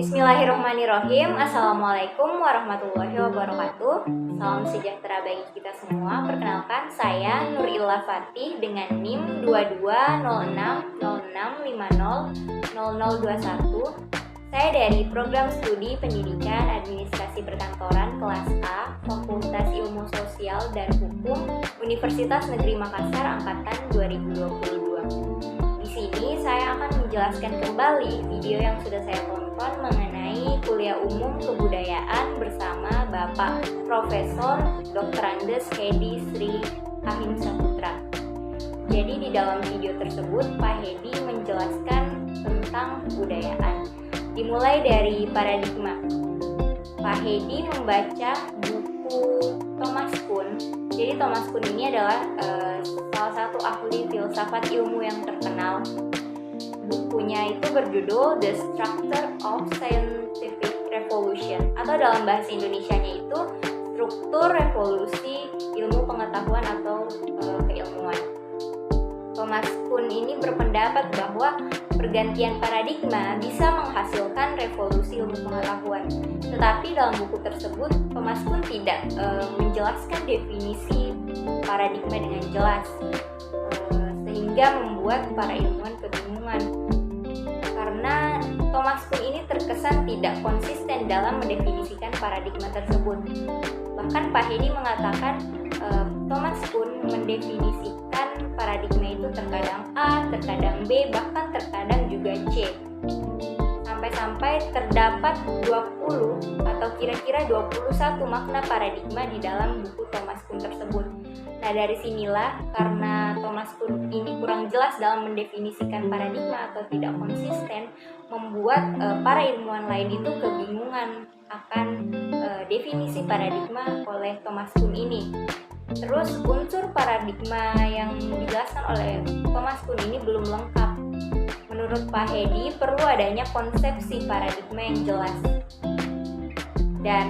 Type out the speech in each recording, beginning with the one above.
Bismillahirrahmanirrahim. Assalamualaikum warahmatullahi wabarakatuh. Salam sejahtera bagi kita semua. Perkenalkan, saya Nurilla Fatih dengan NIM 220606500021. Saya dari Program Studi Pendidikan Administrasi Perkantoran kelas A, Fakultas Ilmu Sosial dan Hukum, Universitas Negeri Makassar angkatan 2022. Di sini saya akan menjelaskan kembali video yang sudah saya tonton mengenai kuliah umum kebudayaan bersama Bapak Profesor Dr. Andes Hedi Sri Ahimsa Putra. Jadi di dalam video tersebut Pak Hedi menjelaskan tentang kebudayaan. Dimulai dari paradigma. Pak Hedi membaca buku Thomas Kuhn. Jadi Thomas Kuhn ini adalah salah satu ahli filsafat ilmu yang terkenal. Bukunya itu berjudul The Structure of Scientific Revolution, atau dalam bahasa Indonesianya itu Struktur Revolusi Ilmu Pengetahuan atau Keilmuan. Thomas Kuhn ini berpendapat bahwa pergantian paradigma bisa menghasilkan revolusi ilmu pengetahuan. Tetapi dalam buku tersebut Thomas Kuhn tidak menjelaskan definisi paradigma dengan jelas, sehingga membuat para ilmuwan kebingungan. Karena Thomas Kuhn ini terkesan tidak konsisten dalam mendefinisikan paradigma tersebut. Bahkan Pak Hedi mengatakan Thomas Kuhn mendefinisikan paradigma itu terkadang A, terkadang B, bahkan terkadang juga C. Sampai-sampai terdapat 20 atau kira-kira 21 makna paradigma di dalam buku Thomas Kuhn tersebut. Nah, dari sinilah karena Thomas Kuhn ini kurang jelas dalam mendefinisikan paradigma atau tidak konsisten, membuat para ilmuwan lain itu kebingungan akan definisi paradigma oleh Thomas Kuhn ini. Terus unsur paradigma yang dijelaskan oleh Thomas Kuhn ini belum lengkap. Menurut Pak Hedi perlu adanya konsepsi paradigma yang jelas. Dan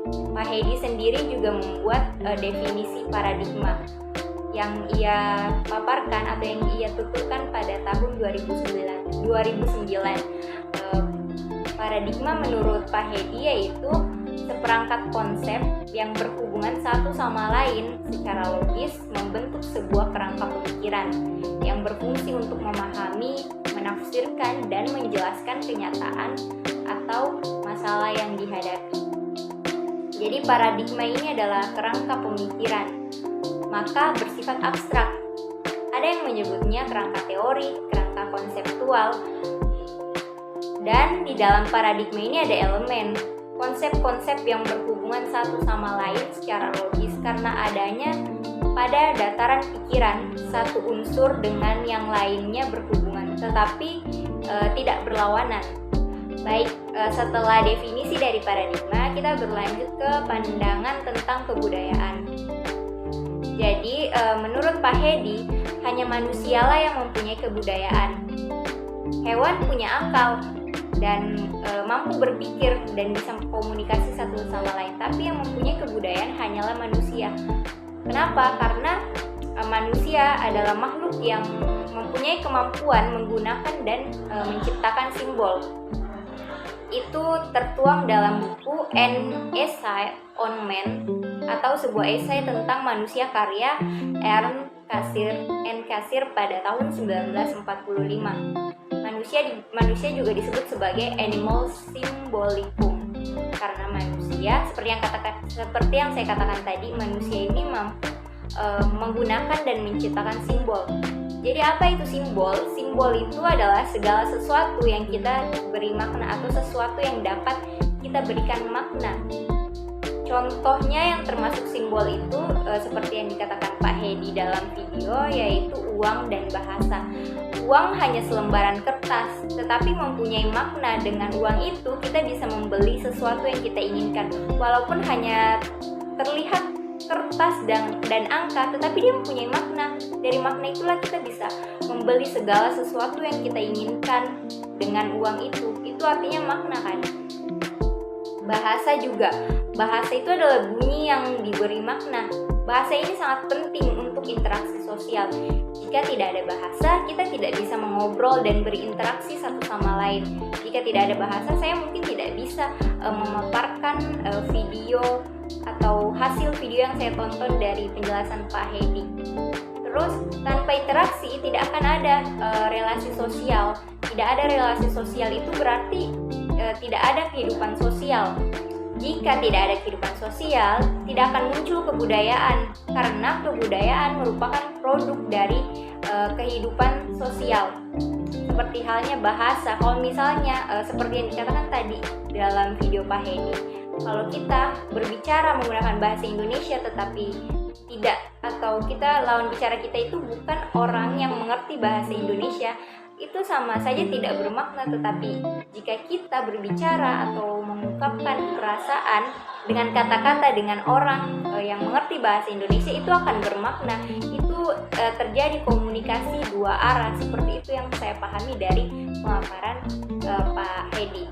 Pak Hedi sendiri juga membuat definisi paradigma yang ia paparkan atau yang ia tuturkan pada tahun 2009. Paradigma menurut Pak Hedi yaitu seperangkat konsep yang berhubungan satu sama lain secara logis membentuk sebuah kerangka pemikiran yang berfungsi untuk memahami, menafsirkan, dan menjelaskan kenyataan atau masalah yang dihadapi. Jadi paradigma ini adalah kerangka pemikiran, maka bersifat abstrak. Ada yang menyebutnya kerangka teori, kerangka konseptual, dan di dalam paradigma ini ada elemen konsep-konsep yang berhubungan satu sama lain secara logis karena adanya pada dataran pikiran satu unsur dengan yang lainnya berhubungan tetapi tidak berlawanan. Baik, setelah definisi dari paradigma, kita berlanjut ke pandangan tentang kebudayaan. Jadi, menurut Pak Hedi, hanya manusialah yang mempunyai kebudayaan. Hewan punya akal dan mampu berpikir dan bisa komunikasi satu sama lain, tapi yang mempunyai kebudayaan hanyalah manusia. Kenapa? Karena manusia adalah makhluk yang mempunyai kemampuan menggunakan dan menciptakan simbol. Itu tertuang dalam buku An Essay on Man atau sebuah esai tentang manusia karya Ernst Cassirer pada tahun 1945. Manusia juga disebut sebagai animal symbolicum karena manusia seperti yang saya katakan tadi, manusia ini mampu menggunakan dan menciptakan simbol. Jadi apa itu simbol? Simbol itu adalah segala sesuatu yang kita beri makna atau sesuatu yang dapat kita berikan makna. Contohnya yang termasuk simbol itu seperti yang dikatakan Pak Hedi dalam video, yaitu uang dan bahasa. Uang hanya selembaran kertas, tetapi mempunyai makna. Dengan uang itu kita bisa membeli sesuatu yang kita inginkan. Walaupun hanya terlihat kertas dan angka, tetapi dia mempunyai makna. Dari makna itulah kita bisa membeli segala sesuatu yang kita inginkan dengan uang itu. Itu artinya makna kan? Bahasa juga. Bahasa itu adalah bunyi yang diberi makna. Bahasa ini sangat penting untuk interaksi sosial. Jika tidak ada bahasa, kita tidak bisa mengobrol dan berinteraksi satu sama lain. Jika tidak ada bahasa, saya mungkin tidak bisa memaparkan video atau hasil video yang saya tonton dari penjelasan Pak Hedi. Terus tanpa interaksi tidak akan ada relasi sosial. Tidak ada relasi sosial itu berarti tidak ada kehidupan sosial. Jika tidak ada kehidupan sosial, tidak akan muncul kebudayaan, karena kebudayaan merupakan produk dari kehidupan sosial. Seperti halnya bahasa, kalau misalnya seperti yang dikatakan tadi dalam video Pak Hedi, kalau kita berbicara menggunakan bahasa Indonesia tetapi tidak, atau kita lawan bicara kita itu bukan orang yang mengerti bahasa Indonesia, itu sama saja tidak bermakna. Tetapi jika kita berbicara atau mengungkapkan perasaan dengan kata-kata dengan orang yang mengerti bahasa Indonesia, itu akan bermakna. Itu terjadi komunikasi dua arah. Seperti itu yang saya pahami dari pemaparan Pak Hedi.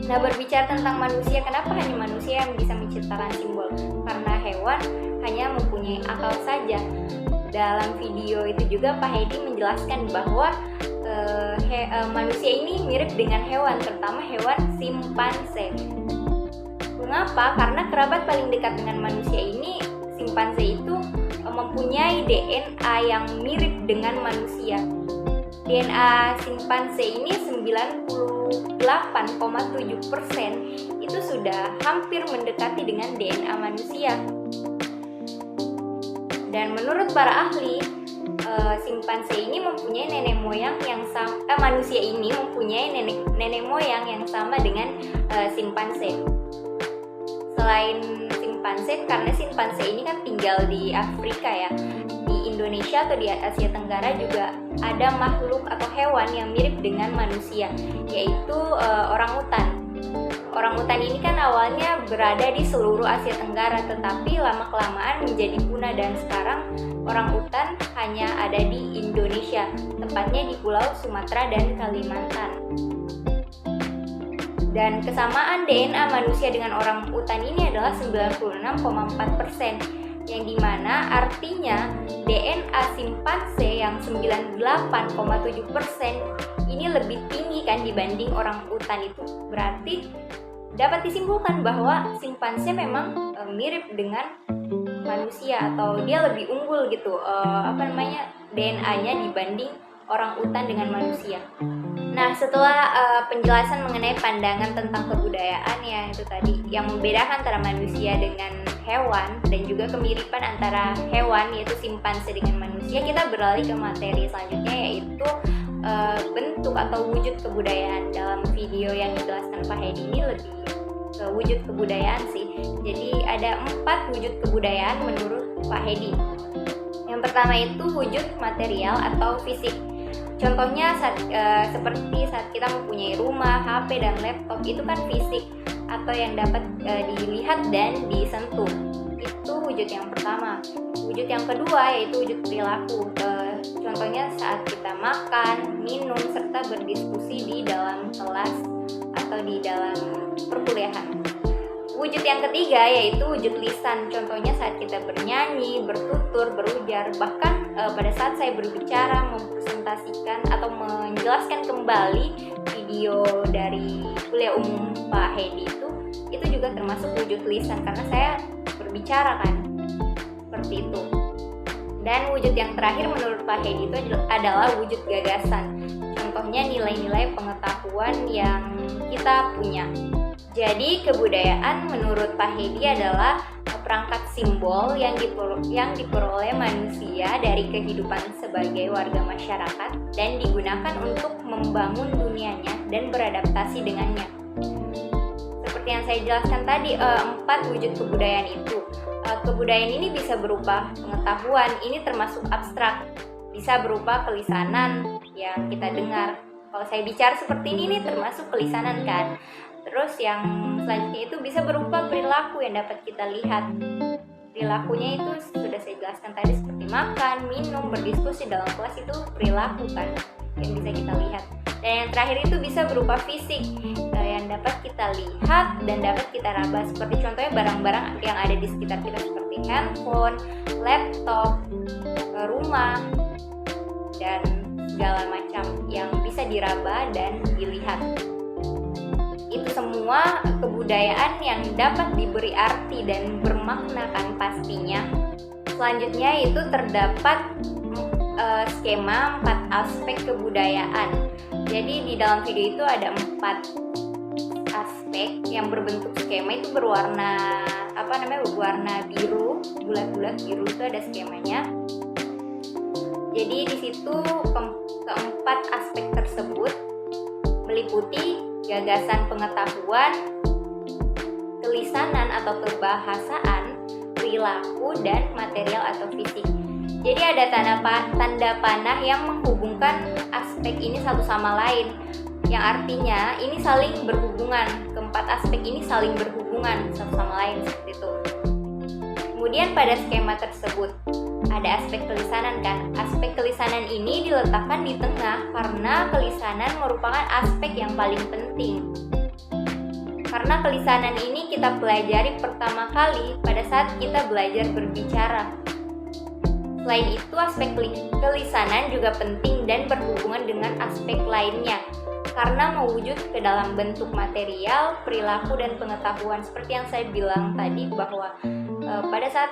Nah, berbicara tentang manusia, kenapa hanya manusia yang bisa menciptakan simbol? Karena hewan hanya mempunyai akal saja. Dalam video itu juga Pak Hedi menjelaskan bahwa manusia ini mirip dengan hewan, terutama hewan simpanse. Mengapa? Karena kerabat paling dekat dengan manusia ini, simpanse itu mempunyai DNA yang mirip dengan manusia. DNA simpanse ini 98,7% itu sudah hampir mendekati dengan DNA manusia. Dan menurut para ahli, simpanse ini mempunyai nenek moyang yang sama, manusia ini mempunyai nenek moyang yang sama dengan simpanse. Selain simpanse, karena simpanse ini kan tinggal di Afrika ya, di Indonesia atau di Asia Tenggara juga ada makhluk atau hewan yang mirip dengan manusia, yaitu orangutan. Orangutan ini kan awalnya berada di seluruh Asia Tenggara, tetapi lama-kelamaan menjadi punah, dan sekarang orangutan hanya ada di Indonesia, tepatnya di Pulau Sumatera dan Kalimantan. Dan kesamaan DNA manusia dengan orangutan ini adalah 96,4%, yang dimana artinya DNA simpanse yang 98,7% ini lebih tinggi kan dibanding orangutan itu. Berarti dapat disimpulkan bahwa simpanse memang mirip dengan manusia, atau dia lebih unggul gitu DNA-nya dibanding orangutan dengan manusia. Nah, setelah penjelasan mengenai pandangan tentang kebudayaan ya, itu tadi yang membedakan antara manusia dengan hewan dan juga kemiripan antara hewan yaitu simpanse dengan manusia, kita beralih ke materi selanjutnya, yaitu bentuk atau wujud kebudayaan. Dalam video yang dijelaskan Pak Hedi ini lebih ke wujud kebudayaan sih. Jadi ada 4 wujud kebudayaan menurut Pak Hedi. Yang pertama itu wujud material atau fisik. Contohnya seperti saat kita mempunyai rumah, HP, dan laptop, itu kan fisik atau yang dapat dilihat dan disentuh. Itu wujud yang pertama. Wujud yang kedua yaitu wujud perilaku. Contohnya saat kita makan, minum, serta berdiskusi di dalam kelas atau di dalam perkuliahan. Wujud yang ketiga yaitu wujud lisan. Contohnya saat kita bernyanyi, bertutur, berujar. Bahkan pada saat saya berbicara, mempresentasikan atau menjelaskan kembali video dari kuliah umum Pak Hedi itu juga termasuk wujud lisan, karena saya berbicara kan, seperti itu. Dan wujud yang terakhir menurut Pak Hedi itu adalah wujud gagasan. Contohnya nilai-nilai pengetahuan yang kita punya. Jadi kebudayaan menurut Pak Hedi adalah perangkat simbol yang diperoleh manusia dari kehidupan sebagai warga masyarakat dan digunakan untuk membangun dunianya dan beradaptasi dengannya. Seperti yang saya jelaskan tadi, 4 wujud kebudayaan itu. Kebudayaan ini bisa berupa pengetahuan, ini termasuk abstrak, bisa berupa kelisanan yang kita dengar. Kalau saya bicara seperti ini termasuk kelisanan kan. Terus yang selanjutnya itu bisa berupa perilaku yang dapat kita lihat. Perilakunya itu sudah saya jelaskan tadi, seperti makan, minum, berdiskusi dalam kelas, itu perilaku kan yang bisa kita lihat. Dan yang terakhir itu bisa berupa fisik yang dapat kita lihat dan dapat kita raba, seperti contohnya barang-barang yang ada di sekitar kita seperti handphone, laptop, rumah, dan segala macam yang bisa diraba dan dilihat. Itu semua kebudayaan yang dapat diberi arti dan bermakna kan pastinya. Selanjutnya itu terdapat skema 4 aspek kebudayaan. Jadi di dalam video itu ada 4 aspek yang berbentuk skema, itu berwarna berwarna biru, bulat-bulat biru, itu ada skemanya. Jadi di situ keempat aspek tersebut meliputi gagasan pengetahuan, kelisanan atau kebahasaan, perilaku, dan material atau fisik. Jadi ada tanda panah yang menghubungkan aspek ini satu sama lain, yang artinya ini saling berhubungan. Keempat aspek ini saling berhubungan satu sama lain, seperti itu. Kemudian pada skema tersebut ada aspek kelisanan kan. Aspek kelisanan ini diletakkan di tengah karena kelisanan merupakan aspek yang paling penting. Karena kelisanan ini kita pelajari pertama kali pada saat kita belajar berbicara. Selain itu, aspek kelisanan juga penting dan berhubungan dengan aspek lainnya karena mewujud ke dalam bentuk material, perilaku, dan pengetahuan. Seperti yang saya bilang tadi bahwa pada saat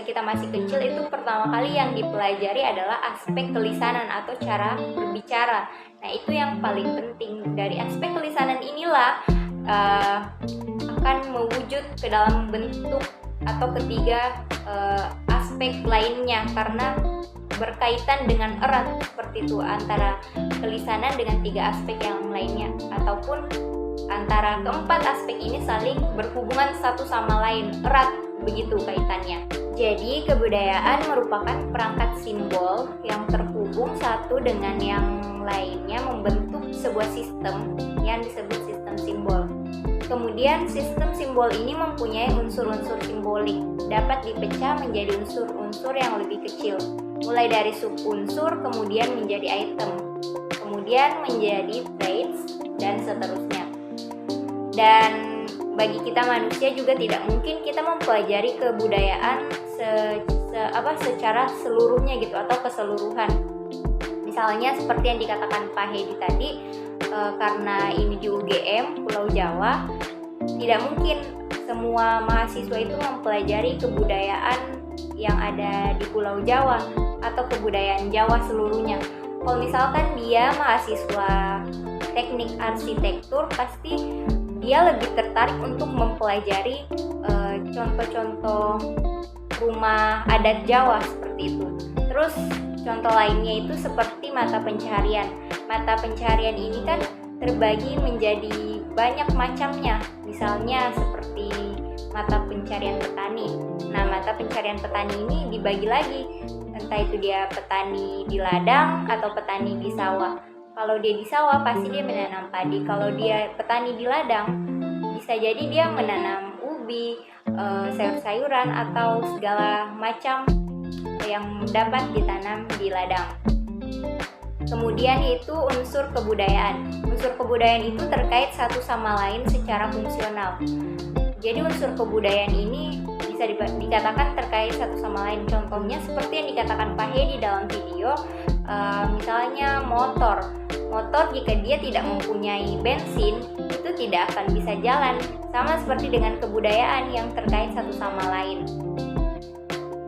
kita masih kecil itu pertama kali yang dipelajari adalah aspek kelisanan atau cara berbicara. Nah, itu yang paling penting. Dari aspek kelisanan inilah akan mewujud ke dalam bentuk atau ketiga aspek lainnya karena berkaitan dengan erat seperti itu antara kelisanan dengan 3 aspek yang lainnya, ataupun antara keempat aspek ini saling berhubungan satu sama lain, erat begitu kaitannya. Jadi kebudayaan merupakan perangkat simbol yang terhubung satu dengan yang lainnya membentuk sebuah sistem yang disebut sistem simbol. Kemudian sistem simbol ini mempunyai unsur-unsur simbolik, dapat dipecah menjadi unsur-unsur yang lebih kecil, mulai dari subunsur, kemudian menjadi item, kemudian menjadi traits, dan seterusnya. Dan bagi kita manusia juga tidak mungkin kita mempelajari kebudayaan secara seluruhnya gitu atau keseluruhan. Misalnya seperti yang dikatakan Pak Hedi tadi, karena ini di UGM Pulau Jawa, tidak mungkin semua mahasiswa itu mempelajari kebudayaan yang ada di Pulau Jawa atau kebudayaan Jawa seluruhnya. Kalau misalkan dia mahasiswa teknik arsitektur, pasti dia lebih tertarik untuk mempelajari contoh-contoh rumah adat Jawa seperti itu. Terus contoh lainnya itu seperti mata pencaharian. Mata pencaharian ini kan terbagi menjadi banyak macamnya. Misalnya seperti mata pencaharian petani. Nah, mata pencaharian petani ini dibagi lagi. Entah itu dia petani di ladang atau petani di sawah. Kalau dia di sawah pasti dia menanam padi. Kalau dia petani di ladang, bisa jadi dia menanam ubi, sayur-sayuran atau segala macam yang dapat ditanam di ladang. Kemudian itu unsur kebudayaan. Unsur kebudayaan itu terkait satu sama lain secara fungsional. Jadi unsur kebudayaan ini bisa dikatakan terkait satu sama lain. Contohnya seperti yang dikatakan Pak Hedi dalam video, misalnya motor jika dia tidak mempunyai bensin itu tidak akan bisa jalan. Sama seperti dengan kebudayaan yang terkait satu sama lain.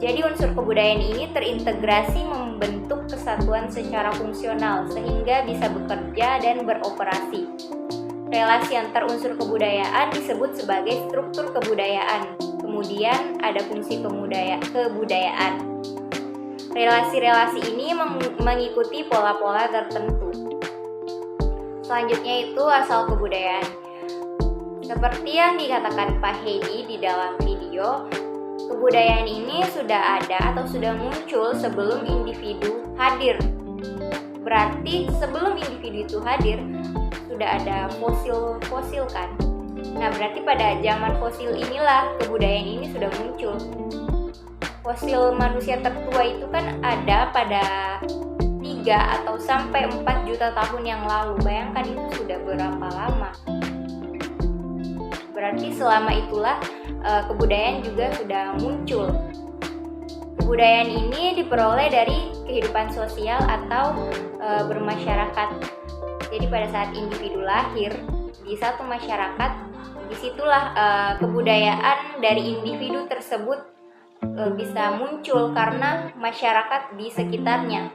Jadi unsur kebudayaan ini terintegrasi membentuk kesatuan secara fungsional sehingga bisa bekerja dan beroperasi. Relasi antar unsur kebudayaan disebut sebagai struktur kebudayaan. Kemudian ada fungsi kebudayaan. Relasi-relasi ini mengikuti pola-pola tertentu. Selanjutnya itu asal kebudayaan. Seperti yang dikatakan Pak Hedi di dalam video, kebudayaan ini sudah ada atau sudah muncul sebelum individu hadir. Berarti sebelum individu itu hadir, sudah ada fosil kan. Nah, berarti pada zaman fosil inilah kebudayaan ini sudah muncul. Fosil manusia tertua itu kan ada pada 3 atau sampai 4 juta tahun yang lalu. Bayangkan itu sudah berapa lama. Berarti selama itulah kebudayaan juga sudah muncul. Kebudayaan ini diperoleh dari kehidupan sosial atau bermasyarakat. Jadi pada saat individu lahir di satu masyarakat, disitulah kebudayaan dari individu tersebut bisa muncul karena masyarakat di sekitarnya.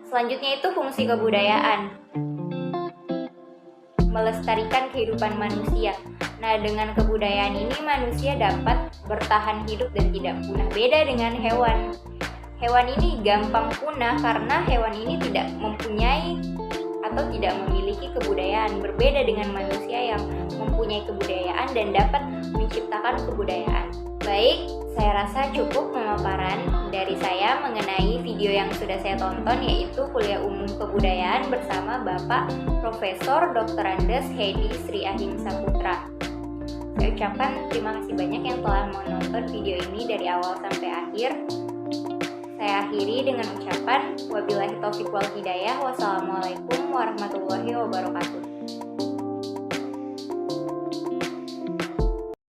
Selanjutnya itu fungsi kebudayaan, melestarikan kehidupan manusia. Nah, dengan kebudayaan ini manusia dapat bertahan hidup dan tidak punah. Beda dengan hewan. Hewan ini gampang punah karena hewan ini tidak mempunyai atau tidak memiliki kebudayaan. Berbeda dengan manusia yang mempunyai kebudayaan dan dapat menciptakan kebudayaan. Baik, saya rasa cukup pemaparan dari saya mengenai video yang sudah saya tonton, yaitu Kuliah Umum Kebudayaan bersama Bapak Profesor Dr. Andes Hedi Sri Ahimsa Putra. Saya ucapkan terima kasih banyak yang telah menonton video ini dari awal sampai akhir. Saya akhiri dengan ucapan wabillahi taufiq wal hidayah. Wassalamualaikum warahmatullahi wabarakatuh.